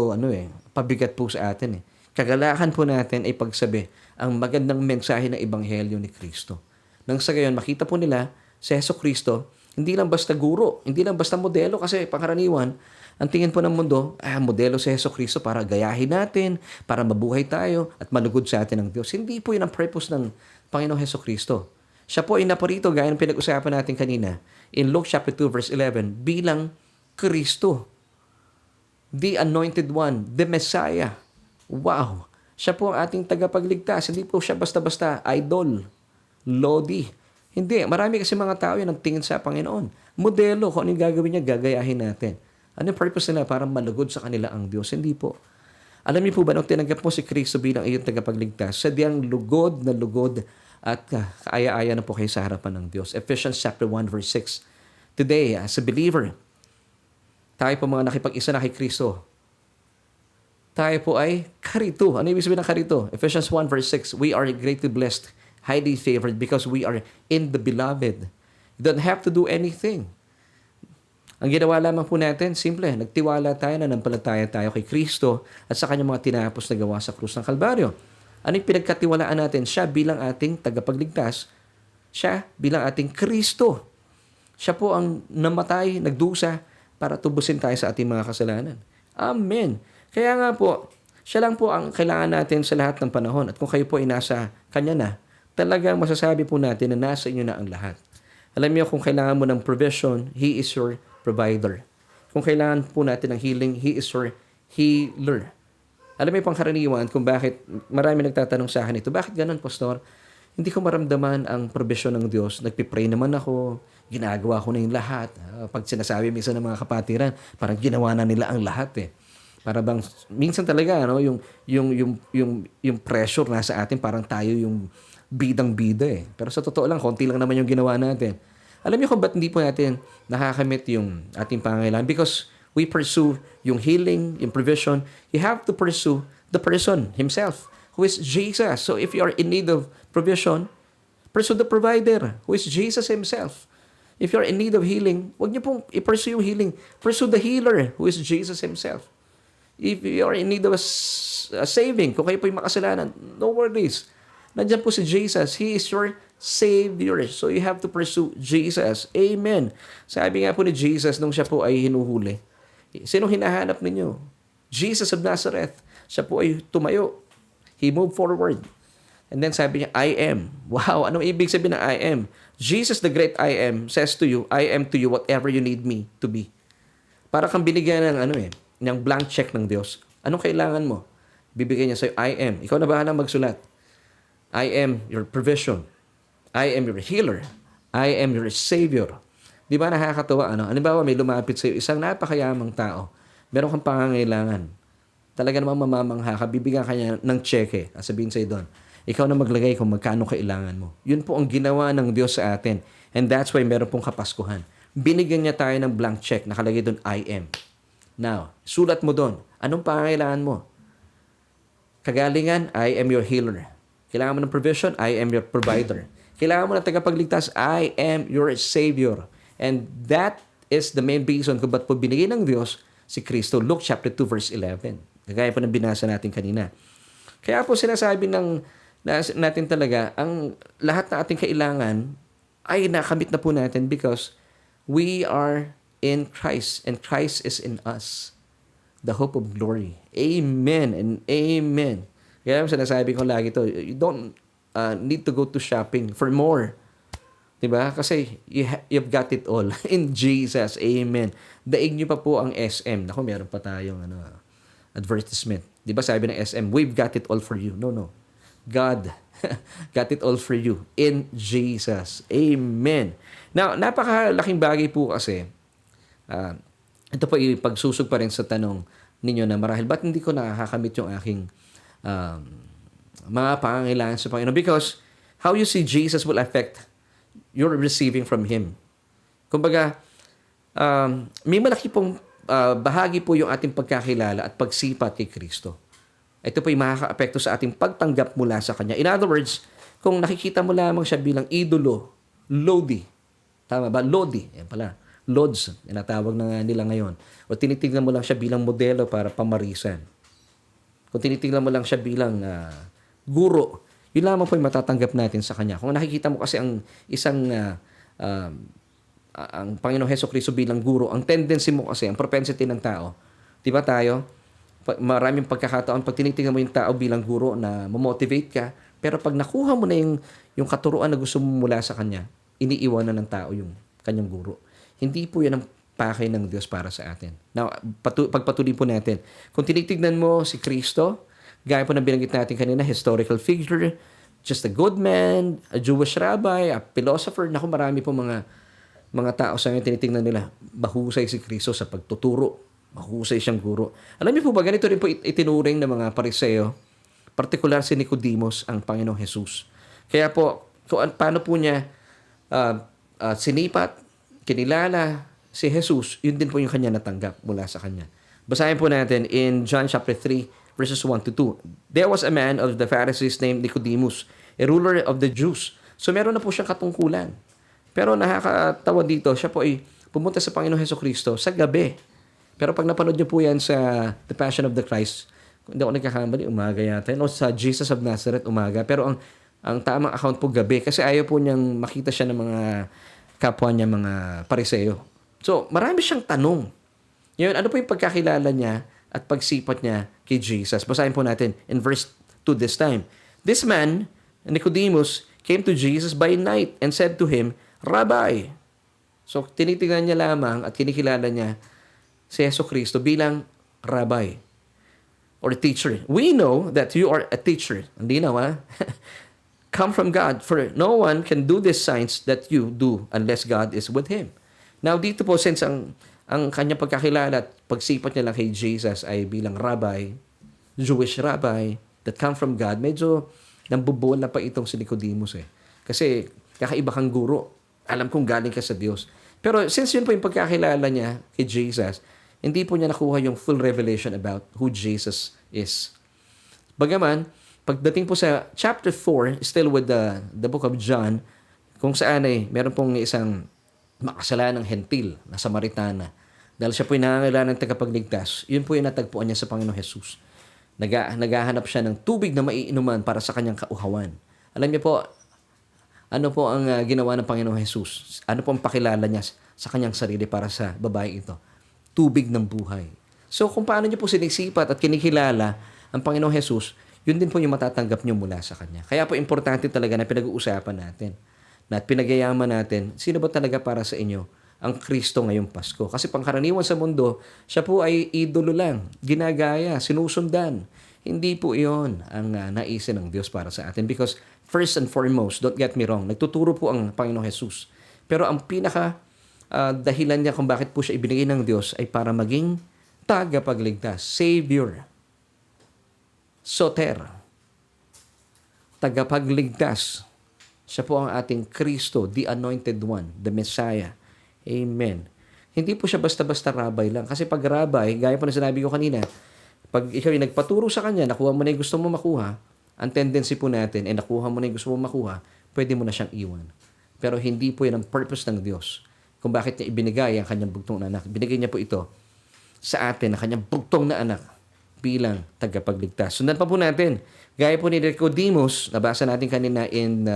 pabigat po sa atin. Kagalakan po natin ay pagsabi ang magandang mensahe ng Ebanghelyo ni Kristo. Nang sa gayon, makita po nila si Hesukristo, hindi lang basta guro, hindi lang basta modelo, kasi pangkaraniwan, ang tingin po ng mundo, modelo si Hesukristo para gayahin natin, para mabuhay tayo at malugod sa atin ng Diyos. Hindi po yun ang purpose ng Panginoong Hesukristo. Siya po ay naparito, gaya ng pinag-usapan natin kanina, in Luke chapter 2 verse 11, bilang Kristo, the Anointed One, the Messiah. Wow! Siya po ang ating tagapagligtas. Hindi po siya basta-basta idol, lodi. Hindi. Marami kasi mga tao yung nagtingin sa Panginoon. Modelo, kung ano yung gagawin niya, gagayahin natin. Ano yung purpose nila? Para malugod sa kanila ang Diyos. Hindi po. Alam niyo po ba, nung tinanggap mo si Kristo bilang iyong tagapagligtas, sadyang lugod na lugod at kaaya-aya na po kayo sa harapan ng Diyos. Ephesians chapter 1 verse 6. Today, as a believer, tayo po mga nakipag-isa na kay Kristo, tayo po ay karito. Ano ibig sabihin ng karito? Ephesians 1 verse 6, we are greatly blessed, highly favored because we are in the beloved. You don't have to do anything. Ang ginawa lamang po natin, simple, nagtiwala tayo, nanampalataya tayo kay Kristo at sa kanyang mga tinapos na gawa sa krus ng Kalbaryo. Ano yung pinagkatiwalaan natin? Siya bilang ating tagapagligtas. Siya bilang ating Kristo. Siya po ang namatay, nagdusa para tubusin tayo sa ating mga kasalanan. Amen. Kaya nga po, siya lang po ang kailangan natin sa lahat ng panahon. At kung kayo po ay nasa Kanya na, talagang masasabi po natin na nasa inyo na ang lahat. Alam niyo, kung kailangan mo ng provision, He is your provider. Kung kailangan po natin ng healing, He is your healer. Alam mo yung pangkaraniwan kung bakit marami nagtatanong sa akin ito, bakit ganun, Pastor? Hindi ko maramdaman ang provision ng Diyos. Nagpipray naman ako, ginagawa ko na yung lahat. Pag sinasabi minsan ng mga kapatiran, parang ginawa na nila ang lahat eh. Para bang minsan talaga yung pressure nasa atin, parang tayo yung bidang-bida eh. Pero sa totoo lang, konti lang naman yung ginawa natin. Alam niyo kung ba't hindi po natin nakakamit yung ating pangangailangan? Because we pursue yung healing, yung provision. You have to pursue the person himself, who is Jesus. So if you are in need of provision, pursue the provider, who is Jesus himself. If you are in need of healing, huwag niyo pong i-pursue yung healing. Pursue the healer, who is Jesus himself. If you are in need of a saving, kung kayo po yung makasalanan, no worries. Nandiyan po si Jesus. He is your Savior. So you have to pursue Jesus. Amen. Sabi nga po ni Jesus nung siya po ay hinuhuli, sino hinahanap ninyo? Jesus of Nazareth. Siya po ay tumayo. He moved forward. And then sabi niya, I am. Wow, anong ibig sabihin ng I am? Jesus, the great I am, says to you, I am to you whatever you need me to be. Para kang binigyan ng ng blank check ng Diyos. Anong kailangan mo? Bibigyan niya sa'yo, I am. Ikaw na bahala magsulat. I am your provision. I am your healer. I am your Savior. Di ba nakakatawa? Halimbawa, may lumapit sa'yo, isang napakayamang tao. Meron kang pangangailangan. Talaga namang mamamangha ka, bibigyan ka niya ng cheque. Sabihin sa'yo doon, ikaw na maglagay kung magkano kailangan mo. Yun po ang ginawa ng Diyos sa atin. And that's why meron pong kapaskuhan. Binigyan niya tayo ng blank check. Nakalagay doon, I am. Now, sulat mo doon. Anong pangangailangan mo? Kagalingan, I am your healer. Kailangan mo ng provision, I am your provider. Kailangan mo ng tagapagligtas, I am your Savior. And that is the main reason kung ba't po binigay ng Diyos si Kristo. Luke chapter 2 verse 11. Kagaya po ng binasa natin kanina. Kaya po sinasabi natin talaga, ang lahat na ating kailangan ay nakamit na po natin because we are in Christ and Christ is in us. The hope of glory. Amen and amen. Kaya sinasabi ko lagi to, you don't need to go to shopping for more. Diba? Kasi you've got it all in Jesus. Amen. Daig nyo pa po ang SM. Naku, meron pa tayong advertisement. Diba sabi ng SM, we've got it all for you. No, no. God got it all for you in Jesus. Amen. Now, napakalaking bagay po kasi, ito po pagsusog pa rin sa tanong ninyo na marahil, ba't hindi ko nakakamit yung aking mga pangangailangan sa Panginoon? Because how you see Jesus will affect your receiving from Him. Kumbaga, may malaki pong bahagi po yung ating pagkakilala at pagsipat kay Kristo. Ito po yung makaka-apekto sa ating pagtanggap mula sa Kanya. In other words, kung nakikita mo lamang siya bilang idolo, Lodi. Tama ba? Lodi. Yan pala. Lods, tinatawag na nga nila ngayon. O tinitingnan mo lang siya bilang modelo para pamarisan. Kung tinitingnan mo lang siya bilang guro, yun lamang po yung matatanggap natin sa Kanya. Kung nakikita mo kasi ang isang ang Panginoong Hesukristo bilang guro, ang tendency mo kasi, ang propensity ng tao, di ba tayo, maraming pagkakataon, pag tinitingnan mo yung tao bilang guro na mamotivate ka, pero pag nakuha mo na yung katuruan na gusto mo mula sa Kanya, iniiwanan ng tao yung kanyang guro. Hindi po yan ang pakay ng Diyos para sa atin. Now, pagpatuloy po natin. Kung tinitignan mo si Kristo, gaya po ng binanggit natin kanina, historical figure, just a good man, a Jewish rabbi, a philosopher, naku, marami po mga tao sa ngayon tinitingnan nila, mahusay si Kristo sa pagtuturo. Mahusay siyang guro. Alam niyo po ba, ganito rin po itinuring ng mga Pariseo, partikular si Nicodemus ang Panginoong Jesus. Kaya po, paano po niya sinipat, kinilala si Jesus, yun din po yung kanya natanggap mula sa Kanya. Basahin po natin in John chapter 3, verses 1 to 2. There was a man of the Pharisees named Nicodemus, a ruler of the Jews. So meron na po siyang katungkulan. Pero nakakatawa dito, siya po ay pumunta sa Panginoong Hesukristo sa gabi. Pero pag napanood niyo po yan sa The Passion of the Christ, kung hindi ako nagkakamali, umaga yata. O sa Jesus of Nazareth, umaga. Pero ang tamang account po gabi kasi ayaw po niyang makita siya ng mga kapwa niya, mga Pariseo. So, marami siyang tanong. Ngayon, ano po yung pagkakilala niya at pagsipat niya kay Jesus? Basahin po natin in verse 2 this time. This man, Nicodemus, came to Jesus by night and said to him, Rabbi. So, tinitingnan niya lamang at kinikilala niya si Jesucristo bilang Rabbi or teacher. We know that you are a teacher. Hindi na, ha? Come from God, for no one can do these signs that you do unless God is with him. Now, dito po, since ang kanyang pagkakilala at pagsipat niya lang kay Jesus ay bilang rabbi, Jewish rabbi, that come from God, medyo nambubuol na pa itong si Nicodemus eh. Kasi kakaiba kang guro. Alam kong galing ka sa Diyos. Pero since yun po yung pagkakilala niya kay Jesus, hindi po niya nakuha yung full revelation about who Jesus is. Bagaman, pagdating po sa chapter 4, still with the book of John, kung saan ay meron pong isang makasalanang hentil na Samaritana. Dahil siya po yung nangangailangan ng tagapagligtas, yun po yung natagpuan niya sa Panginoong Jesus. Naghahanap siya ng tubig na maiinuman para sa kanyang kauhawan. Alam niyo po, ano po ang ginawa ng Panginoong Jesus? Ano po ang pakilala niya sa kanyang sarili para sa babae ito? Tubig ng buhay. So kung paano niyo po sinisipat at kinikilala ang Panginoong Jesus, yun din po yung matatanggap nyo mula sa Kanya. Kaya po importante talaga na pinag-uusapan natin na pinagyayaman natin, sino ba talaga para sa inyo ang Kristo ngayong Pasko? Kasi pangkaraniwan sa mundo, siya po ay idolo lang, ginagaya, sinusundan. Hindi po iyon ang naisin ng Diyos para sa atin. Because first and foremost, don't get me wrong, nagtuturo po ang Panginoong Jesus. Pero ang pinaka dahilan niya kung bakit po siya ibinigay ng Diyos ay para maging tagapagligtas, Savior, Soter, tagapagligtas. Siya po ang ating Kristo, the Anointed One, the Messiah. Amen. Hindi po siya basta-basta rabay lang. Kasi pag rabay, gaya po na sinabi ko kanina, pag ikaw ay nagpaturo sa kanya, nakuha mo na yung gusto mo makuha, ang tendency po natin, nakuha mo na yung gusto mo makuha, pwede mo na siyang iwan. Pero hindi po yan ang purpose ng Diyos. Kung bakit niya ibinigay ang kanyang bugtong na anak. Binigay niya po ito sa atin, ang kanyang bugtong na anak, bilang tagapagligtas. Sundan pa po natin. Gaya po ni Nicodemus, nabasa natin kanina in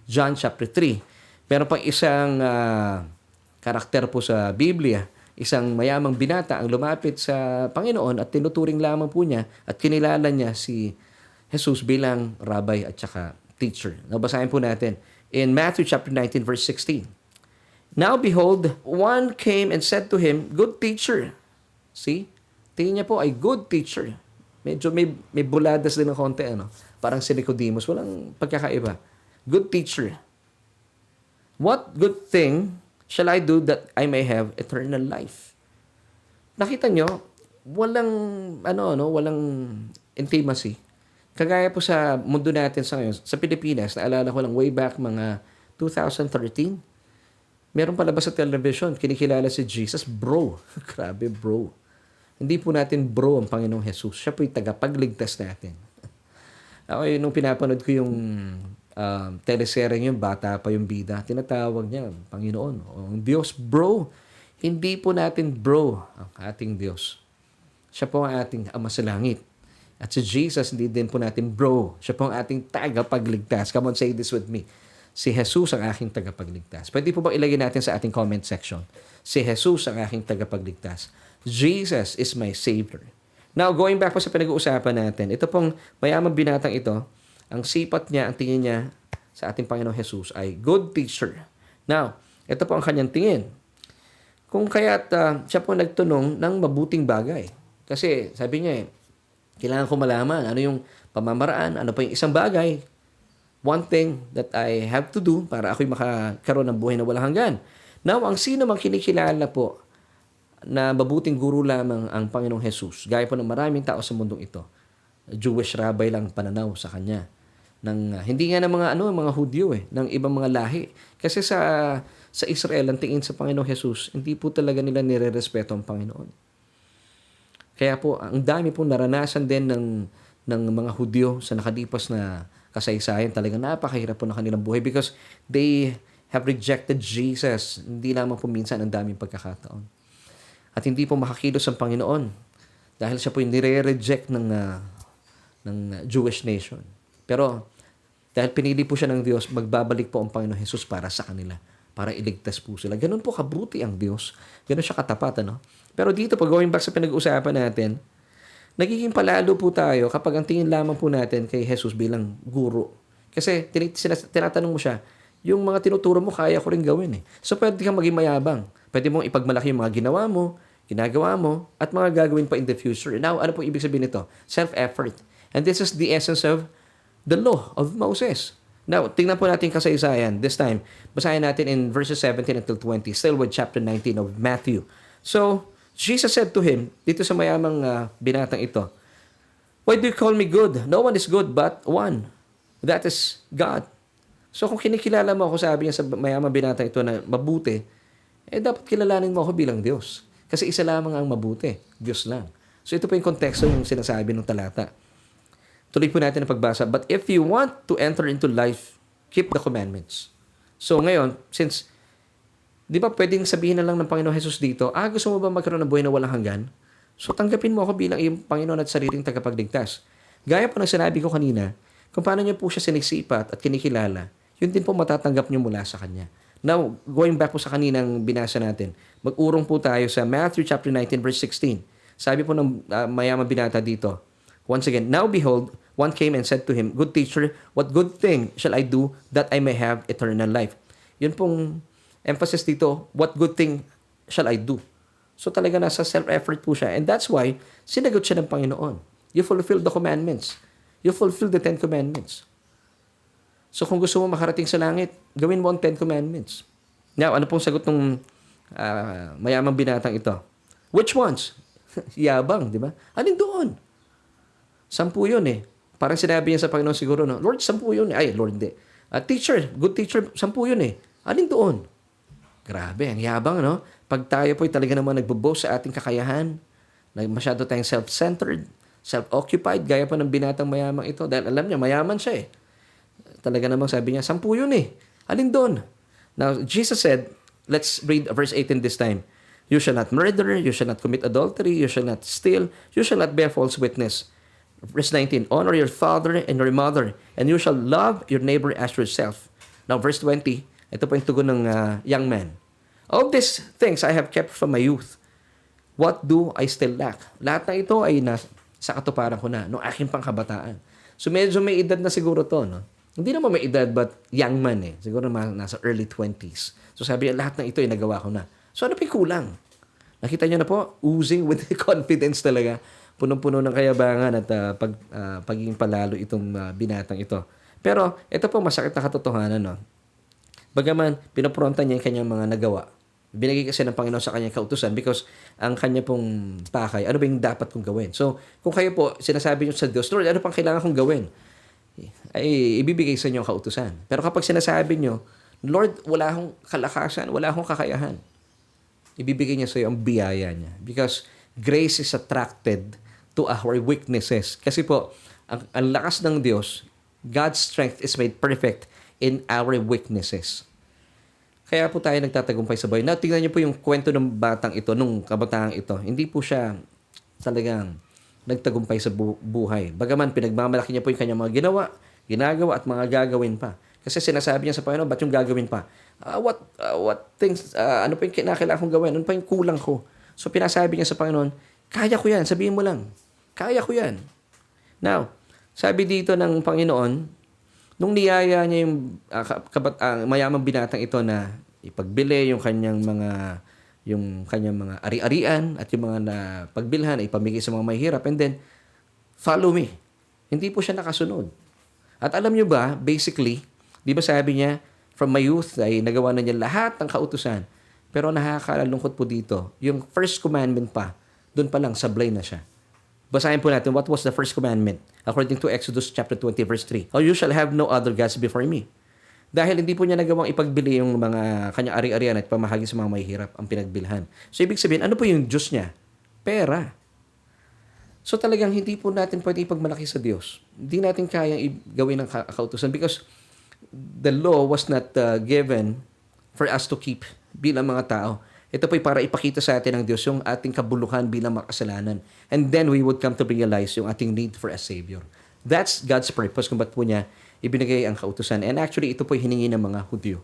John chapter 3. Meron pang isang karakter po sa Biblia, isang mayamang binata ang lumapit sa Panginoon at tinuturing lamang po niya at kinilala niya si Jesus bilang rabbi at saka teacher. Nabasahin po natin in Matthew chapter 19 verse 16. Now behold, one came and said to him, Good teacher. See? Tingin niya po ay good teacher. Medyo may buladas din ng konti, ano? Parang si Nicodemus. Walang pagkakaiba. Good teacher. What good thing shall I do that I may have eternal life? Nakita nyo, walang intimacy. Kagaya po sa mundo natin sa ngayon, sa Pilipinas, naalala ko lang way back mga 2013, meron palabas sa television, kinikilala si Jesus, bro. Grabe, bro. Hindi po natin bro ang Panginoong Jesus. Siya po yung tagapagligtas natin. Ako nung pinapanood ko yung teleserye yung bata pa yung bida, tinatawag niya, Panginoon, ang Diyos, bro. Hindi po natin bro ang ating Diyos. Siya po ang ating Ama sa Langit. At si Jesus, hindi din po natin bro. Siya po ang ating tagapagligtas. Come on, say this with me. Si Jesus ang aking tagapagligtas. Pwede po bang ilagay natin sa ating comment section? Si Jesus ang aking tagapagligtas. Jesus is my Savior. Now, going back po sa pinag-uusapan natin, ito pong mayamang binatang ito, ang sipat niya, ang tingin niya sa ating Panginoong Jesus ay good teacher. Now, ito po ang kanyang tingin. Kung kaya't siya po nagtunong ng mabuting bagay. Kasi sabi niya kailangan ko malaman ano yung pamamaraan, ano pa yung isang bagay. One thing that I have to do para ako'y makakaroon ng buhay na walang hanggan. Now, ang sino mang kinikilala po na mabuting guro lamang ang Panginoong Jesus, gaya po ng maraming tao sa mundong ito. Jewish rabbi lang pananaw sa kanya. Hindi nga ng mga Hudyo ng ibang mga lahi. Kasi sa Israel, ang tingin sa Panginoong Jesus, hindi po talaga nila nirerespeto ang Panginoon. Kaya po, ang dami pong naranasan din ng mga Hudyo sa nakalipas na kasaysayan. Talagang napakahirap po ng kanilang buhay because they have rejected Jesus. Hindi lamang po minsan ang daming pagkakataon. At hindi po makakilos ang Panginoon dahil siya po yung nire-reject ng Jewish nation. Pero dahil pinili po siya ng Diyos, magbabalik po ang Panginoon Jesus para sa kanila, para iligtas po sila. Ganun po kabuti ang Diyos. Ganun siya katapat, ano? Pero dito, pag going back sa pinag-uusapan natin, nagiging palalo po tayo kapag ang tingin lamang po natin kay Jesus bilang guro. Kasi tinatanong mo siya, yung mga tinuturo mo, kaya ko rin gawin eh. So pwede kang maging mayabang. Pwede mong ipagmalaki yung mga ginawa mo, ginagawa mo, at mga gagawin pa in the future. Now, ano po ibig sabihin nito? Self-effort. And this is the essence of the law of Moses. Now, tingnan po natin kasaysayan. This time, basahin natin in verses 17 until 20, still with chapter 19 of Matthew. So, Jesus said to him, dito sa mayamang binatang ito, Why do you call me good? No one is good but one. That is God. So, kung kinikilala mo ako, sabi niya sa mayamang binatang ito na mabuti, dapat kilalanin mo ako bilang Diyos. Kasi isa lamang ang mabuti, Diyos lang. So, ito po yung konteksto yung sinasabi ng talata. Tuloy po natin ang pagbasa. But if you want to enter into life, keep the commandments. So ngayon, since, di ba pwedeng sabihin na lang ng Panginoon Jesus dito, gusto mo ba magkaroon ng buhay na walang hanggan? So tanggapin mo ako bilang iyong Panginoon at sariling tagapagligtas. Gaya po ng sinabi ko kanina, kung paano niyo po siya sinisipat at kinikilala, yun din po matatanggap niyo mula sa Kanya. Now, going back po sa kaninang binasa natin, mag-urong po tayo sa Matthew chapter 19 verse 16. Sabi po ng mayamang binata dito, once again, Now behold, one came and said to him, Good teacher, what good thing shall I do that I may have eternal life? Yun pong emphasis dito, what good thing shall I do? So talaga nasa self-effort po siya. And that's why, sinagot siya ng Panginoon. You fulfill the commandments. You fulfill the 10 commandments. So kung gusto mo makarating sa langit, gawin mo ang 10 commandments. Now, ano pong sagot ng mayamang binatang ito? Which ones? Yabang, di ba? Alin doon? 10 yun eh. Parang sinabi niya sa Panginoon siguro, no? Lord, 10 yun eh. Ay, Lord, hindi. Teacher, good teacher, 10 yun eh. Alin doon? Grabe, ang yabang, no? Pag tayo po'y talaga naman nagbo-boast sa ating kakayahan, masyado tayong self-centered, self-occupied, gaya pa ng binatang mayamang ito. Dahil alam niya, mayaman siya eh. Talaga namang sabi niya, 10 yun eh. Alin doon? Now, Jesus said, let's read verse 18 this time. You shall not murder, you shall not commit adultery, you shall not steal, you shall not bear false witness. Verse 19, honor your father and your mother, and you shall love your neighbor as yourself. Now, verse 20, Ito po yung tugon ng young man. All these things I have kept from my youth. What do I still lack? Lahat na ito ay sa katuparan ko na, noong aking pangkabataan. So medyo may edad na siguro to, no? Hindi naman may edad, but young man eh. Siguro nasa early 20s. So sabi niya, lahat ng ito ay nagawa ko na. So ano pa yung kulang? Nakita niyo na po, oozing with confidence talaga. Punong-puno ng kayabangan at pagiging palalo itong binatang ito. Pero ito po masakit na katotohanan, no? Bagaman, pinapronta niya yung kanyang mga nagawa. Binigay kasi ng Panginoon sa kanyang kautusan because ang kanya pong pakay, ano ba yung dapat kong gawin? So, kung kayo po, sinasabi niyo sa Diyos, Lord, ano pang kailangan kong gawin? Ay ibibigay sa inyo ang kautusan. Pero kapag sinasabi niyo, Lord, wala akong kalakasan, wala akong kakayahan, ibibigay niya sa iyo ang biyaya niya. Because grace is attracted to our weaknesses. Kasi po, ang lakas ng Diyos, God's strength is made perfect in our weaknesses. Kaya po tayo nagtatagumpay sa buhay. Now, tingnan niyo po yung kwento ng batang ito, nung kabataang ito. Hindi po siya talagang nagtagumpay sa buhay. Bagaman, pinagmamalaki niya po yung kanyang mga ginagawa at mga gagawin pa. Kasi sinasabi niya sa Panginoon, ba't yung gagawin pa? What things, ano pa yung kinakailangan kong gawin? Ano pa yung kulang ko? So, pinasabi niya sa Panginoon, kaya ko yan, sabihin mo lang. Kaya ko yan. Now, sabi dito ng Panginoon, nung niyaya niya yung mayamang binatang ito na ipagbili yung kanyang mga ari-arian at yung mga pagbilhan ay ipamigay sa mga mahihirap, and then follow me. Hindi po siya nakasunod. At alam niyo ba, basically, di ba sabi niya, from my youth ay nagawa na niya lahat ng kautusan. Pero nakakalungkot po dito, yung first commandment pa, doon pa lang sablay na siya. Basahin po natin, what was the first commandment? According to Exodus chapter 20 verse 3. Oh, you shall have no other gods before me. Dahil hindi po niya nagawang ipagbili yung mga kanyang ari-arian at pamahagi sa mga mahihirap ang pinagbilhan. So, ibig sabihin, ano po yung Diyos niya? Pera. So, talagang hindi po natin pwede ipagmalaki sa Diyos. Hindi natin kayang gawin ng kautusan because the law was not given for us to keep bilang mga tao. Ito po'y para ipakita sa atin ng Diyos yung ating kabuluhan bilang makasalanan. And then we would come to realize yung ating need for a Savior. That's God's purpose kung ba't po niya ibinigay ang kautusan. And actually, ito po'y hiningi ng mga Hudyo.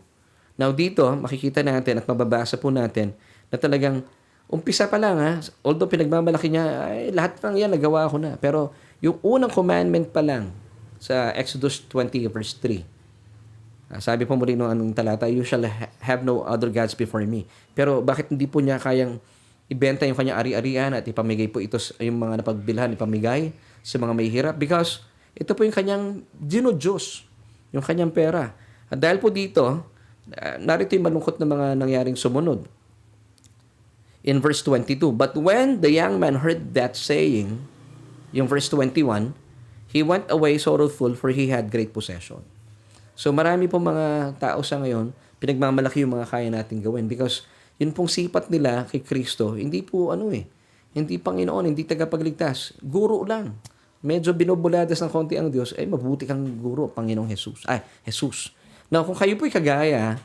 Now dito, makikita natin at mababasa po natin na talagang umpisa pa lang, although pinagmamalaki niya, ay, lahat ng yan nagawa ko na. Pero yung unang commandment pa lang sa Exodus 20 verse 3, sabi po muli nung anong talata, you shall have no other gods before me. Pero bakit hindi po niya kayang ibenta yung kanyang ari-arian at ipamigay po ito yung mga napagbilhan, ipamigay sa mga mahihirap? Because ito po yung kanyang dinudiyos, yung kanyang pera. At dahil po dito, narito yung malungkot na mga nangyaring sumunod. In verse 22, but when the young man heard that saying, yung verse 21, he went away sorrowful for he had great possession. So marami po mga tao sa ngayon, pinagmamalaki yung mga kaya natin gawin because yun pong sipat nila kay Kristo, hindi po hindi Panginoon, hindi tagapagligtas, guro lang. Medyo binubuladas ng konti ang Diyos, mabuti kang guro, Panginoong Jesus. Jesus. Now, kung kayo po'y kagaya,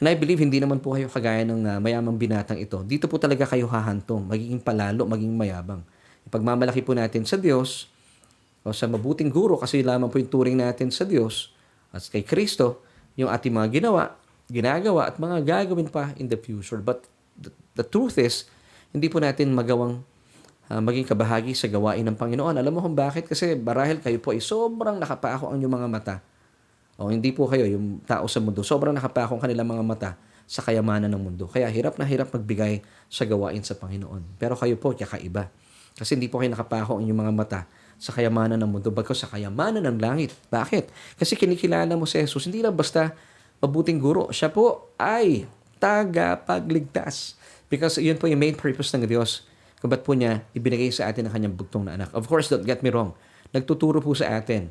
and I believe hindi naman po kayo kagaya ng mayamang binatang ito, dito po talaga kayo hahantong, magiging palalo, maging mayabang. Ipagmamalaki po natin sa Diyos, o sa mabuting guro, kasi lamang po yung turing natin sa Diyos, at kay Kristo, yung ating mga ginagawa, at mga gagawin pa in the future. But the truth is, hindi po natin magawang maging kabahagi sa gawain ng Panginoon. Alam mo kung bakit? Kasi marahil kayo po ay sobrang nakapako ang inyong mga mata. O hindi po kayo, yung tao sa mundo, sobrang nakapako ang kanilang mga mata sa kayamanan ng mundo. Kaya hirap na hirap magbigay sa gawain sa Panginoon. Pero kayo po, kakaiba. Kasi hindi po kayo nakapako ang inyong mga mata sa kayamanan ng mundo, bagkus sa kayamanan ng langit. Bakit? Kasi kinikilala mo si Jesus, hindi lang basta mabuting guro. Siya po ay tagapagligtas. Because yun po yung main purpose ng Diyos. Kung ba't po niya ibinigay sa atin ang kanyang bugtong na anak. Of course, don't get me wrong. Nagtuturo po sa atin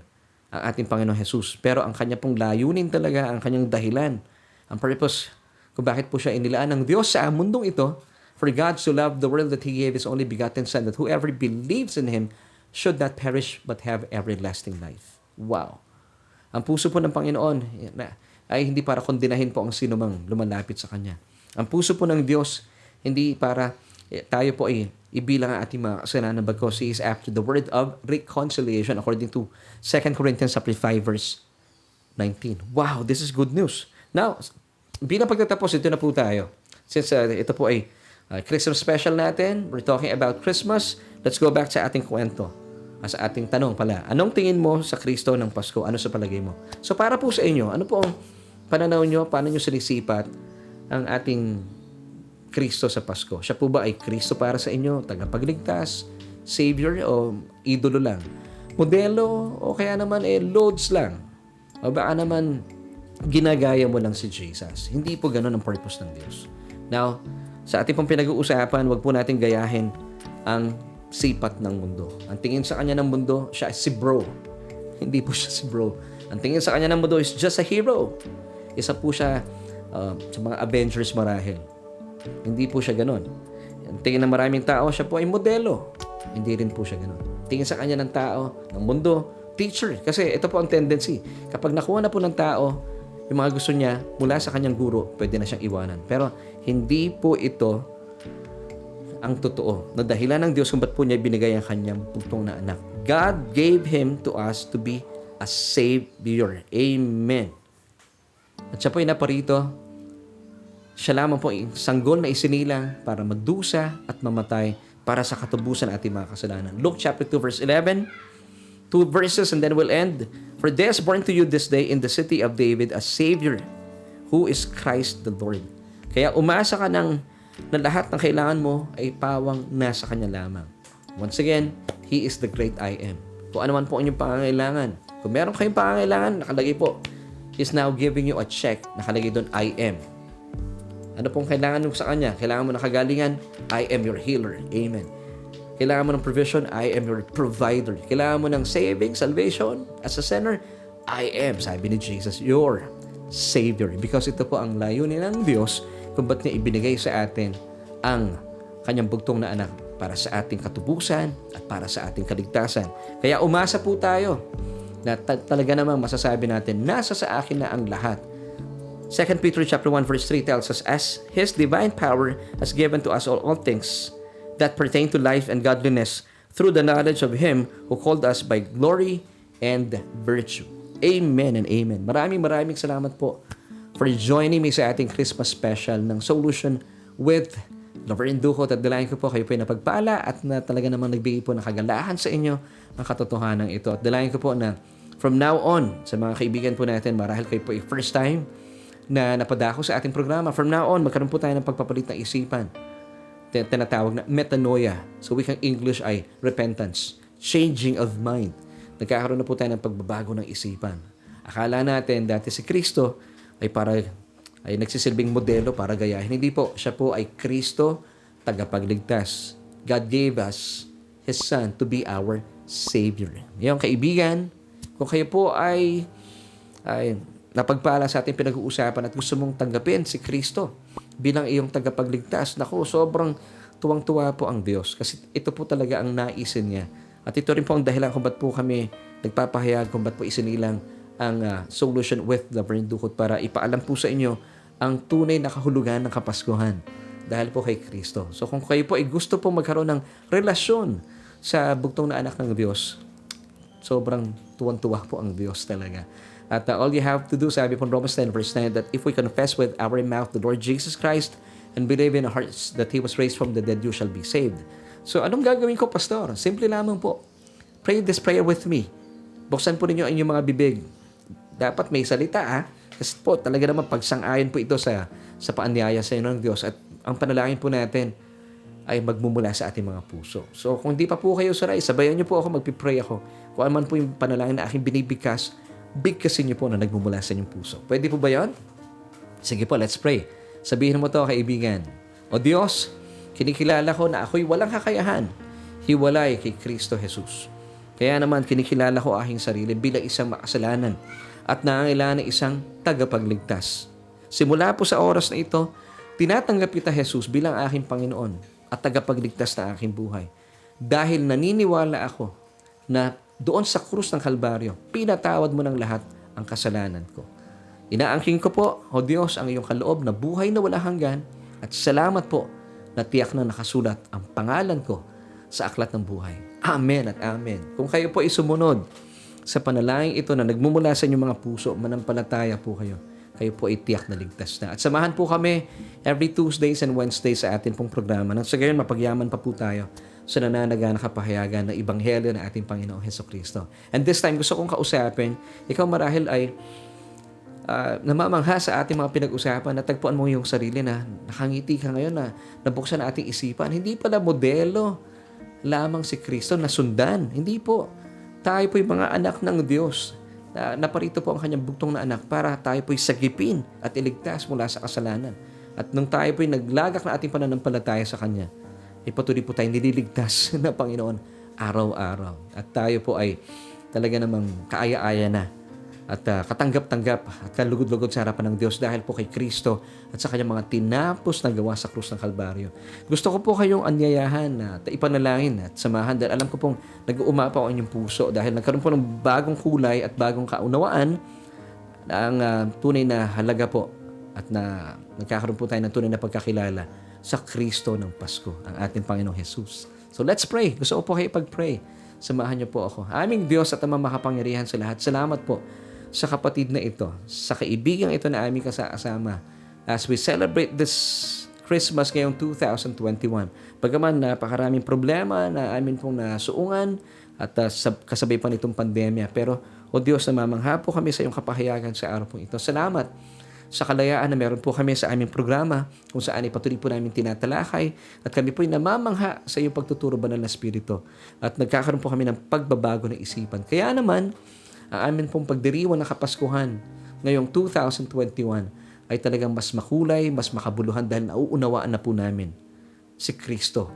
ang ating Panginoong Jesus. Pero ang kanya pong layunin talaga, ang kanyang dahilan, ang purpose kung bakit po siya inilaan ng Diyos sa mundong ito, for God so loved the world that He gave His only begotten Son, that whoever believes in Him should not perish but have everlasting life. Wow. Ang puso po ng Panginoon ay hindi para kondinahin po ang sinumang lumalapit sa Kanya. Ang puso po ng Diyos, hindi para tayo po ay ibilang ang ating mga kasalanan, because He is after the word of reconciliation according to 2 Corinthians 5 verse 19. Wow, this is good news. Now, bilang pagtatapos, ito na po tayo. Since ito po ay Christmas special natin, we're talking about Christmas, let's go back sa ating kwento. Sa ating tanong pala, anong tingin mo sa Kristo ng Pasko? Ano sa palagay mo? So para po sa inyo, ano po ang pananaw nyo? Paano nyo sinisipat ang ating Kristo sa Pasko? Siya po ba ay Kristo para sa inyo? Tagapagligtas? Savior? O idolo lang? Modelo? O kaya naman loads lang? O baka naman ginagaya mo lang si Jesus? Hindi po ganun ang purpose ng Diyos. Now, sa ating pong pinag-uusapan, wag po natin gayahin ang sipat ng mundo. Ang tingin sa kanya ng mundo, siya si bro. Hindi po siya si bro. Ang tingin sa kanya ng mundo is just a hero. Isa po siya sa mga Avengers marahil. Hindi po siya ganun. Ang tingin ng maraming tao, siya po ay modelo. Hindi rin po siya ganun. Tingin sa kanya ng tao, ng mundo, teacher. Kasi ito po ang tendency. Kapag nakuha na po ng tao, yung mga gusto niya mula sa kanyang guro, pwede na siyang iwanan. Pero hindi po ito ang totoo na dahilan ng Diyos kung ba't po niya binigay ang kanyang bugtong na anak. God gave Him to us to be a Savior. Amen. At siya po ay naparito. Siya lamang po ang sanggol na isinilang para magdusa at mamatay para sa katubusan ng ating mga kasalanan. Luke chapter 2 verse 11. 2 verses and then we'll end. For there is born to you this day in the city of David a Savior, who is Christ the Lord. Kaya umasa ka na lahat ng kailangan mo ay pawang nasa Kanya lamang. Once again, He is the great I am. Kung ano man po ang inyong pangangailangan. Kung meron kayong pangangailangan, nakalagay po, He's now giving you a check. Nakalagay doon, I am. Ano pong kailangan mo sa Kanya? Kailangan mo ng kagalingan? I am your healer. Amen. Kailangan mo ng provision? I am your provider. Kailangan mo ng saving, salvation, as a sinner? I am, sabi ni Jesus, your Savior. Because ito po ang layunin ng Diyos kung ba't niya ibinigay sa atin ang kanyang bugtong na anak para sa ating katubusan at para sa ating kaligtasan. Kaya umasa po tayo na talaga namang masasabi natin, nasa sa akin na ang lahat. 2 Peter chapter 1 verse 3 tells us, as His divine power has given to us all things that pertain to life and godliness through the knowledge of Him who called us by glory and virtue. Amen and amen. Maraming salamat po for joining me sa ating Christmas special ng Solution with Laverne Ducot. At dalayan ko po kayo po ay napagpala at na talaga namang nagbigay po ng kagalahan sa inyo ang katotohanan ito. At dalayan ko po na from now on, sa mga kaibigan po natin, marahil kayo po ay first time na napadako sa ating programa. From now on, magkaroon po tayo ng pagpapalit ng isipan. Tinatawag na metanoia. So wikang English ay repentance, changing of mind. Nagkakaroon na po tayo ng pagbabago ng isipan. Akala natin dati si Kristo ay nagsisilbing modelo para gayahin. Hindi po, siya po ay Kristo, tagapagligtas. God gave us His Son to be our Savior. Ngayon kaibigan, kung kayo po ay napagpala sa ating pinag-uusapan at gusto mong tanggapin si Kristo bilang iyong tagapagligtas, naku, sobrang tuwang-tuwa po ang Diyos kasi ito po talaga ang naisin niya. At ito rin po ang dahilan kung ba't po kami nagpapahayag, kung ba't po isinilang ang Solution with Laverne Ducot para ipaalam po sa inyo ang tunay na kahulugan ng Kapaskuhan dahil po kay Kristo. So kung kayo po ay gusto po magkaroon ng relasyon sa bugtong na anak ng Diyos, sobrang tuwang-tuwa po ang Diyos talaga. At all you have to do, sabi po Romans 10 verse 9, that if we confess with our mouth the Lord Jesus Christ and believe in our hearts that He was raised from the dead, you shall be saved. So anong gagawin ko, Pastor? Simple lamang po. Pray this prayer with me. Buksan po ninyo ang inyong mga bibig. Dapat may salita, ha? Kasi po talaga naman pagsang-ayon po ito sa paanyaya sa inyo ng Diyos. At ang panalangin po natin ay magmumula sa ating mga puso. So kung di pa po kayo saray, sabayan niyo po ako, magpipray ako. Kung ano man po yung panalangin na aking binibigkas, bigkasin niyo po na nagmumula sa inyong puso. Pwede po ba yun? Sige po, let's pray. Sabihin mo to, kaibigan. O Diyos, kinikilala ko na ako'y walang kakayahan. Hiwalay kay Kristo Jesus. Kaya naman kinikilala ko aking sarili bilang isang makasalanan at nangangailangan ng isang tagapagligtas. Simula po sa oras na ito, tinatanggap kita Jesus bilang aking Panginoon at tagapagligtas na aking buhay. Dahil naniniwala ako na doon sa krus ng Kalbaryo, pinatawad mo ng lahat ang kasalanan ko. Inaangking ko po, O Diyos, ang iyong kaloob na buhay na walang hanggan at salamat po na tiyak na nakasulat ang pangalan ko sa aklat ng buhay. Amen at amen. Kung kayo po ay sumunod sa panalangin ito na nagmumula sa inyong mga puso, manampalataya po kayo kayo po ay tiyak na ligtas na. At samahan po kami every Tuesdays and Wednesdays sa atin pong programa. Nang sa gayon, mapagyaman pa po tayo sa nananaga na kapahayagan ng Ebanghelyo ng ating Panginoong Hesukristo. And this time, gusto kong kausapin, ikaw marahil ay namamangha sa ating mga pinag-usapan, natagpuan mo yung sarili na nakangiti ka ngayon na nabuksan na ating isipan. Hindi pala modelo lamang si Kristo na sundan. Hindi po. Tayo po'y mga anak ng Diyos. Naparito po ang kanyang bugtong na anak para tayo po'y sagipin at iligtas mula sa kasalanan. At nung tayo po'y naglagak na ating pananampalataya sa Kanya, ay patuloy po tayong nililigtas na Panginoon araw-araw. At tayo po ay talaga namang kaaya-aya na at katanggap-tanggap at kalugod-lugod sa harapan ng Diyos dahil po kay Kristo at sa kanyang mga tinapos na gawa sa krus ng Kalbaryo. Gusto ko po kayong anyayahan na ipanalangin at samahan dahil alam ko pong nag-uumapaw ang inyong puso dahil nagkaroon po ng bagong kulay at bagong kaunawaan na ang tunay na halaga po at na nagkakaroon po tayo ng tunay na pagkakilala sa Kristo ng Pasko, ang ating Panginoong Jesus. So let's pray. Gusto ko po kayo ipag-pray. Samahan niyo po ako. Aming Diyos at Amang makapangyarihan sa lahat. Salamat po sa kapatid na ito, sa kaibigang ito na aming kasama as we celebrate this Christmas ngayong 2021. Bagaman napakaraming problema na amin pong nasuungan at kasabay pa nitong pandemya. Pero, O Diyos, namamangha po kami sa iyong kapahayagan sa araw pong ito. Salamat sa kalayaan na meron po kami sa aming programa kung saan ay patuloy po namin tinatalakay at kami po ay namamangha sa iyong pagtuturo banal na Espiritu at nagkakaroon po kami ng pagbabago ng isipan. Kaya naman, ang amin pong pagdiriwang na Kapaskuhan ngayong 2021 ay talagang mas makulay, mas makabuluhan dahil nauunawaan na po namin si Kristo.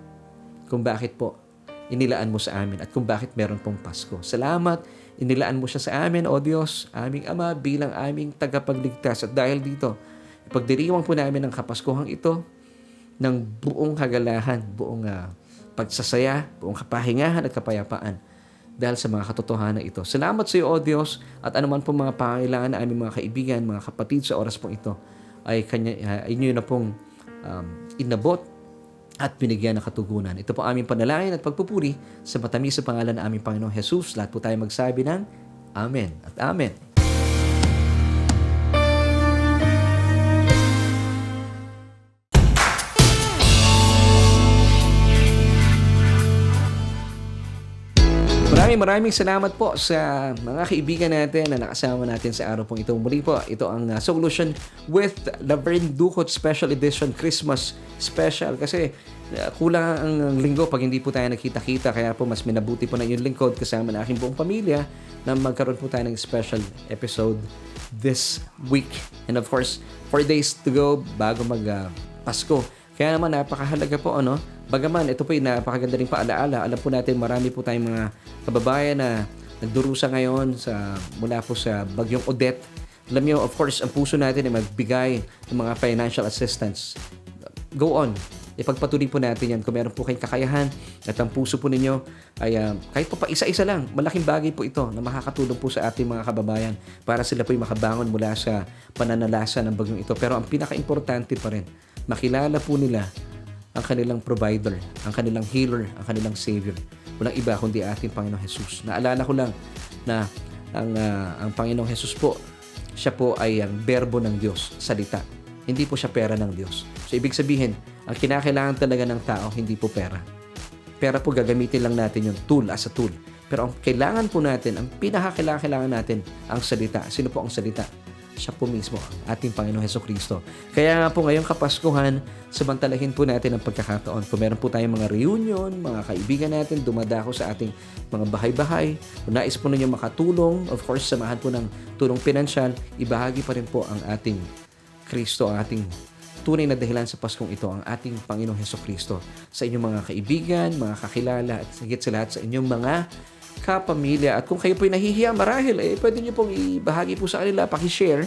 Kung bakit po inilaan mo sa amin at kung bakit meron pong Pasko. Salamat, inilaan mo siya sa amin, O Diyos, aming Ama, bilang aming tagapagligtas. At dahil dito, ipagdiriwang po namin ang Kapaskuhang ito ng buong kagalahan, buong pagsasaya, buong kapahingahan at kapayapaan. Dahil sa mga katotohanan ito. Salamat sa iyo, O Diyos, at anuman pong mga pangailangan na aming mga kaibigan, mga kapatid sa oras pong ito, ay inyo na pong inabot at binigyan ng katugunan. Ito po aming panalangin at pagpupuri sa matamis sa pangalan ng aming Panginoong Jesus. Lahat po tayo magsabi ng Amen at Amen. Maraming salamat po sa mga kaibigan natin na nakasama natin sa araw pong ito. Muli po, ito ang Solution with Laverne Ducot Special Edition Christmas Special. Kasi kulang ang linggo pag hindi po tayo nakita-kita. Kaya po mas minabuti po na yung lingkod kasama na aking buong pamilya na magkaroon po tayo ng special episode this week. And of course, 4 days to go bago mag-Pasko. Kaya naman napakahalaga po, bagaman ito po ay napakaganda rin paalaala. Alam po natin marami po tayong mga kababayan na nagdurusa ngayon mula po sa bagyong Odette. Alam niyo, of course, ang puso natin ay magbigay ng mga financial assistance. Go on. Ipagpatuloy po natin yan. Kung meron po kayong kakayahan at ang puso po ninyo ay kahit pa isa-isa lang, malaking bagay po ito na makakatulong po sa ating mga kababayan para sila po ay makabangon mula sa pananalasa ng bagyong ito. Pero ang pinaka-importante pa rin, makilala po nila ang kanilang provider, ang kanilang healer, ang kanilang savior. Walang iba kundi ating Panginoong Jesus. Naalala ko lang na ang Panginoong Jesus po, siya po ay ang berbo ng Diyos, salita. Hindi po siya pera ng Diyos. So, ibig sabihin, ang kinakailangan talaga ng tao, hindi po pera. Pera po gagamitin lang natin yung tool as a tool. Pero ang kailangan po natin, ang pinakakailangan natin, ang salita. Sino po ang salita? Siya po mismo, ang ating Panginoong Hesukristo. Kaya nga po ngayong Kapaskuhan, samantalahin po natin ang pagkakataon. Kung meron po tayong mga reunion, mga kaibigan natin, dumadako sa ating mga bahay-bahay. Kung nais po ninyo makatulong, of course, samahan po ng tulong pinansyal, ibahagi pa rin po ang ating Kristo, ang ating tunay na dahilan sa Paskong ito, ang ating Panginoong Hesukristo sa inyong mga kaibigan, mga kakilala, at higit sa lahat sa inyong mga kapamilya. At kung kayo po'y nahihiya marahil, pwede nyo pong ibahagi po sa kanila, pakishare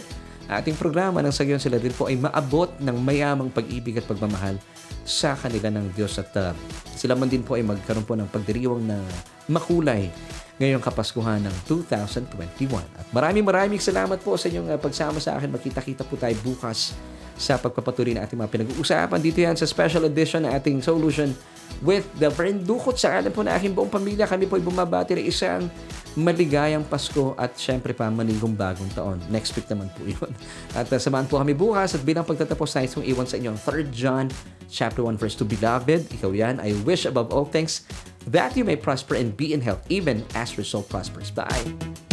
ating programa nang sa gayon sila din po ay maabot ng mayamang pag-ibig at pagmamahal sa kanila ng Diyos. At sila man din po ay magkaroon po ng pagdiriwang na makulay ngayong Kapaskuhan ng 2021. At maraming salamat po sa inyong pagsama sa akin. Makita-kita po tayo bukas sa pagpapatuloy na ating mga pinag-uusapan. Dito yan sa special edition ng ating Solution with the friend Dukot. Sa kanan po na aking buong pamilya, kami po ay bumabati ng isang maligayang Pasko at syempre pa manigong bagong taon. Next week naman po yun. At samahan po kami bukas at bilang pagtatapos na itong iwan sa inyo ang 3 John chapter 1 verse 2. Beloved, ikaw yan, I wish above all things that you may prosper and be in health even as your soul prospers. Bye!